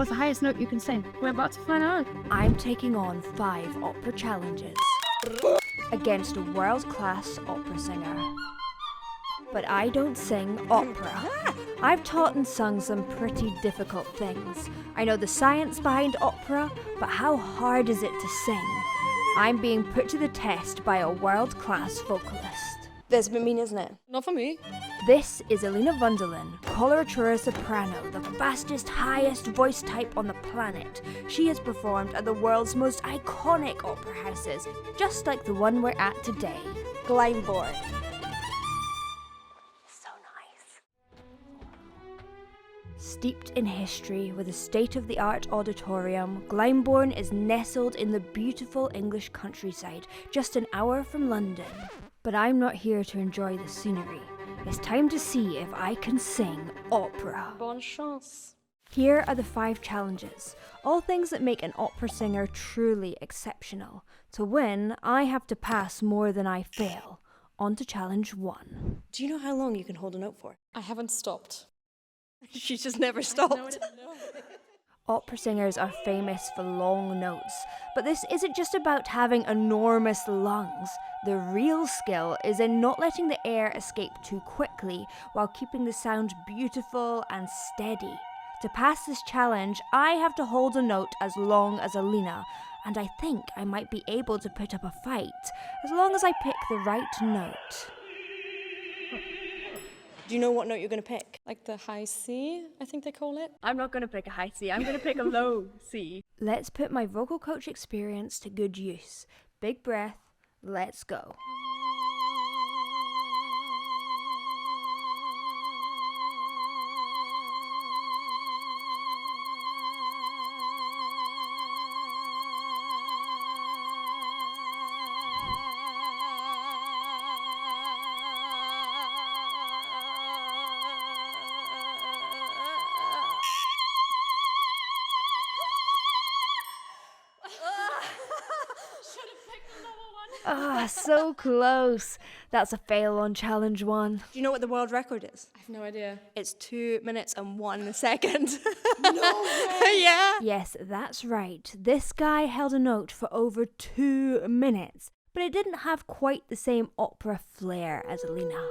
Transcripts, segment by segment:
What's the highest note you can sing? We're about to find out. I'm taking on 5 opera challenges against a world-class opera singer. But I don't sing opera. I've taught and sung some pretty difficult things. I know the science behind opera, but how hard is it to sing? I'm being put to the test by a world-class vocalist. That's a bit mean, isn't it? Not for me. This is Alina Wunderlin, Coloratura Soprano, the fastest, highest voice type on the planet. She has performed at the world's most iconic opera houses, just like the one we're at today. Glyndebourne. So nice. Steeped in history with a state-of-the-art auditorium, Glyndebourne is nestled in the beautiful English countryside, just an hour from London. But I'm not here to enjoy the scenery. It's time to see if I can sing opera. Bonne chance. Here are the 5 challenges, all things that make an opera singer truly exceptional. To win, I have to pass more than I fail. On to challenge 1. Do you know how long you can hold a note for? I haven't stopped. She's just never stopped. Opera singers are famous for long notes, but this isn't just about having enormous lungs. The real skill is in not letting the air escape too quickly while keeping the sound beautiful and steady. To pass this challenge, I have to hold a note as long as Alina, and I think I might be able to put up a fight as long as I pick the right note. Do you know what note you're going to pick? Like the high C, I think they call it. I'm not going to pick a high C. I'm going to pick a low C. Let's put my vocal coach experience to good use. Big breath, let's go. Ah, so close. That's a fail on challenge 1. Do you know what the world record is? I have no idea. It's 2 minutes and 1 second. No way! Yeah. Yes, that's right. This guy held a note for over 2 minutes, but it didn't have quite the same opera flair as Alina.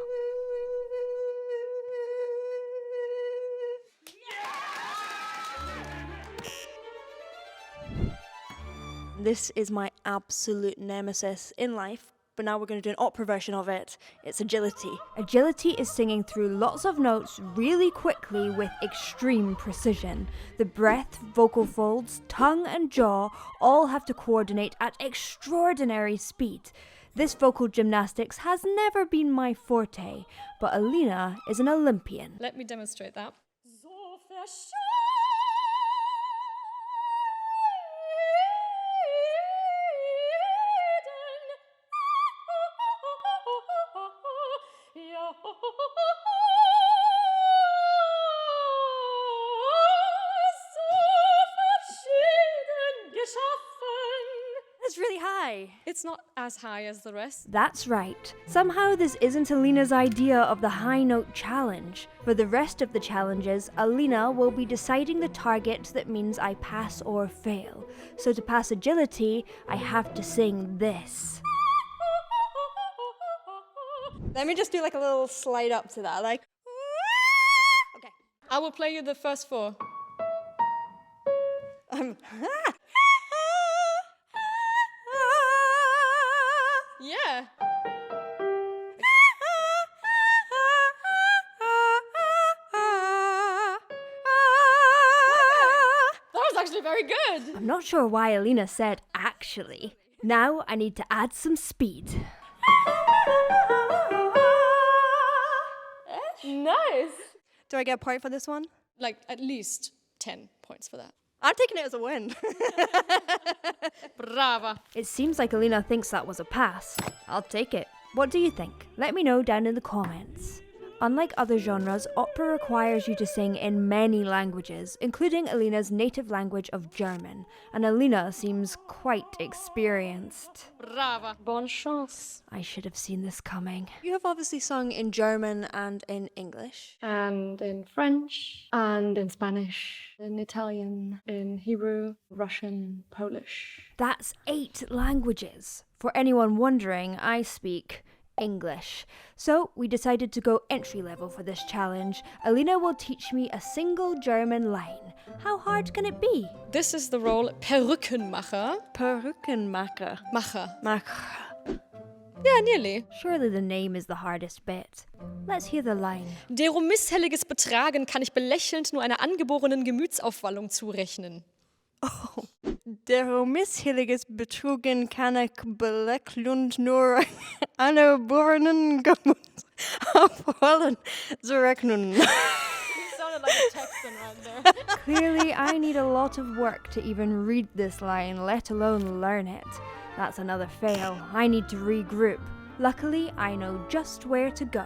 This is my absolute nemesis in life, but now we're going to do an opera version of it. It's agility. Agility is singing through lots of notes really quickly with extreme precision. The breath, vocal folds, tongue and jaw all have to coordinate at extraordinary speed. This vocal gymnastics has never been my forte, but Alina is an Olympian. Let me demonstrate that. That's really high. It's not as high as the rest. That's right. Somehow this isn't Alina's idea of the high note challenge. For the rest of the challenges, Alina will be deciding the target that means I pass or fail. So to pass agility, I have to sing this. Let me just do like a little slide up to that, like. Okay. I will play you the first 4. Yeah. That was actually very good. I'm not sure why Alina said actually. Now I need to add some speed. Nice. Do I get a point for this one? Like at least 10 points for that. I'm taking it as a win. Brava. It seems like Alina thinks that was a pass. I'll take it. What do you think? Let me know down in the comments. Unlike other genres, opera requires you to sing in many languages, including Alina's native language of German, and Alina seems quite experienced. Brava. Bonne chance. I should have seen this coming. You have obviously sung in German and in English. And in French, and in Spanish, in Italian, in Hebrew, Russian, Polish. That's 8 languages. For anyone wondering, I speak English. So we decided to go entry level for this challenge. Alina will teach me a single German line. How hard can it be? This is the role Perückenmacher. Perückenmacher. Macher. Macher. Yeah, nearly. Surely the name is the hardest bit. Let's hear the line. Dero misshelliges Betragen kann ich belächelnd nur einer angeborenen Gemütsaufwallung zurechnen. Der misshelliges Betrugen kann ich belächelnd nur einer bohrenden Gemütsaufwallung zurechnen. Sounded like a Texan right there. Clearly, I need a lot of work to even read this line, let alone learn it. That's another fail. I need to regroup. Luckily, I know just where to go.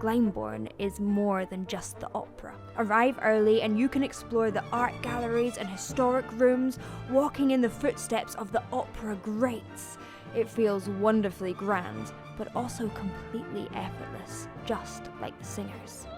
Glyndebourne is more than just the opera. Arrive early and you can explore the art galleries and historic rooms, walking in the footsteps of the opera greats. It feels wonderfully grand, but also completely effortless, just like the singers.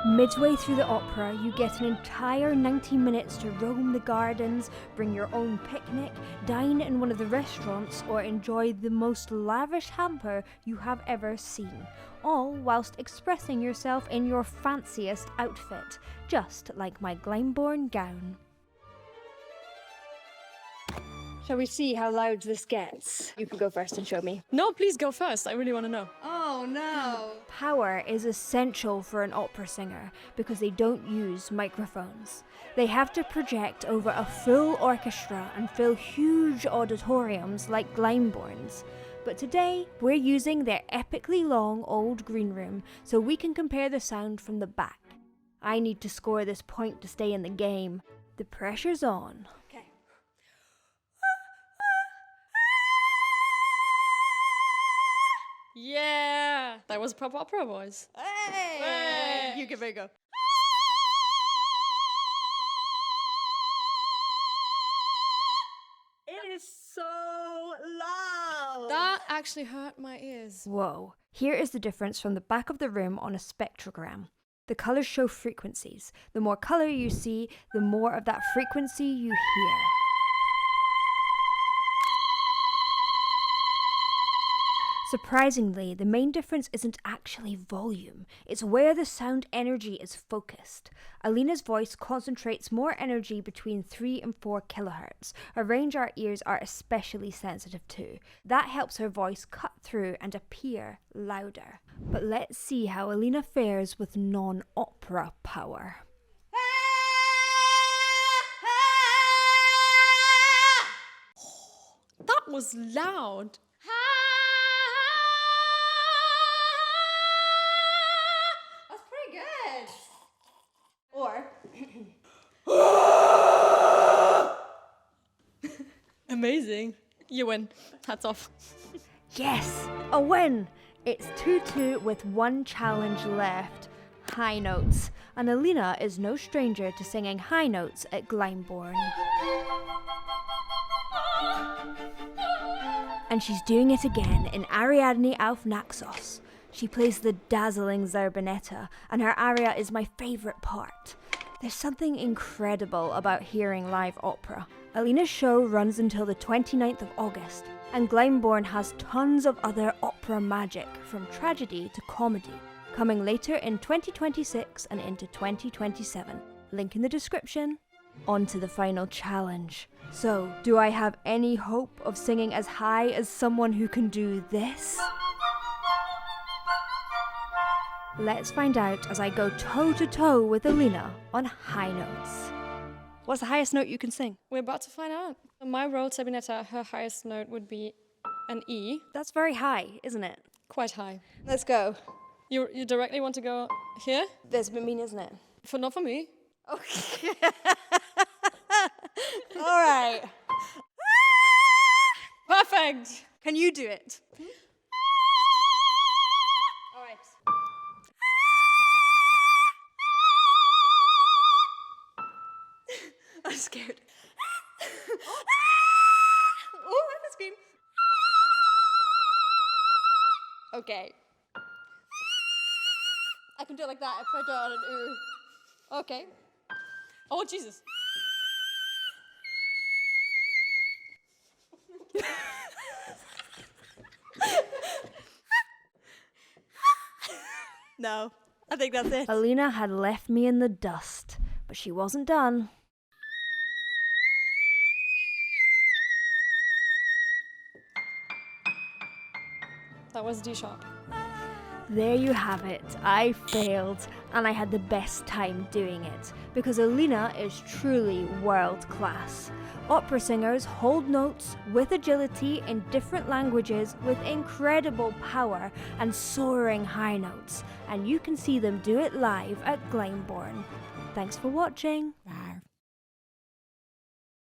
Midway through the opera, you get an entire 90 minutes to roam the gardens, bring your own picnic, dine in one of the restaurants, or enjoy the most lavish hamper you have ever seen, all whilst expressing yourself in your fanciest outfit, just like my Glyndebourne gown. Shall we see how loud this gets? You can go first and show me. No, please go first. I really want to know. Oh no. Power is essential for an opera singer because they don't use microphones. They have to project over a full orchestra and fill huge auditoriums like Glyndebourne's. But today, we're using their epically long old green room so we can compare the sound from the back. I need to score this point to stay in the game. The pressure's on. Yeah, that was proper opera voice. Hey! You give it a go. It is so loud. That actually hurt my ears. Whoa. Here is the difference from the back of the room on a spectrogram. The colours show frequencies. The more colour you see, the more of that frequency you hear. Surprisingly, the main difference isn't actually volume, it's where the sound energy is focused. Alina's voice concentrates more energy between 3 and 4 kilohertz, a range our ears are especially sensitive to. That helps her voice cut through and appear louder. But let's see how Alina fares with non-opera power. That was loud. Amazing. You win. Hats off. Yes, a win! It's 2-2 with one challenge left. High notes. And Alina is no stranger to singing high notes at Glyndebourne. And she's doing it again in Ariadne auf Naxos. She plays the dazzling Zerbinetta, and her aria is my favourite part. There's something incredible about hearing live opera. Alina's show runs until the 29th of August, and Glyndebourne has tons of other opera magic, from tragedy to comedy, coming later in 2026 and into 2027. Link in the description. On to the final challenge. So, do I have any hope of singing as high as someone who can do this? Let's find out as I go toe-to-toe with Alina on high notes. What's the highest note you can sing? We're about to find out. My role, Zerbinetta, her highest note would be an E. That's very high, isn't it? Quite high. Let's go. You directly want to go here? That's a bit mean, isn't it? Not for me. Okay. All right. Perfect. Can you do it? All right. scared. Oh, I scream. Okay. I can do it like that if I do it on an ooh. Okay. Oh, Jesus. No, I think that's it. Alina had left me in the dust, but she wasn't done. That was D sharp. There you have it. I failed, and I had the best time doing it, because Alina is truly world class. Opera singers hold notes with agility in different languages with incredible power and soaring high notes, and you can see them do it live at Glyndebourne. Thanks for watching. Bye.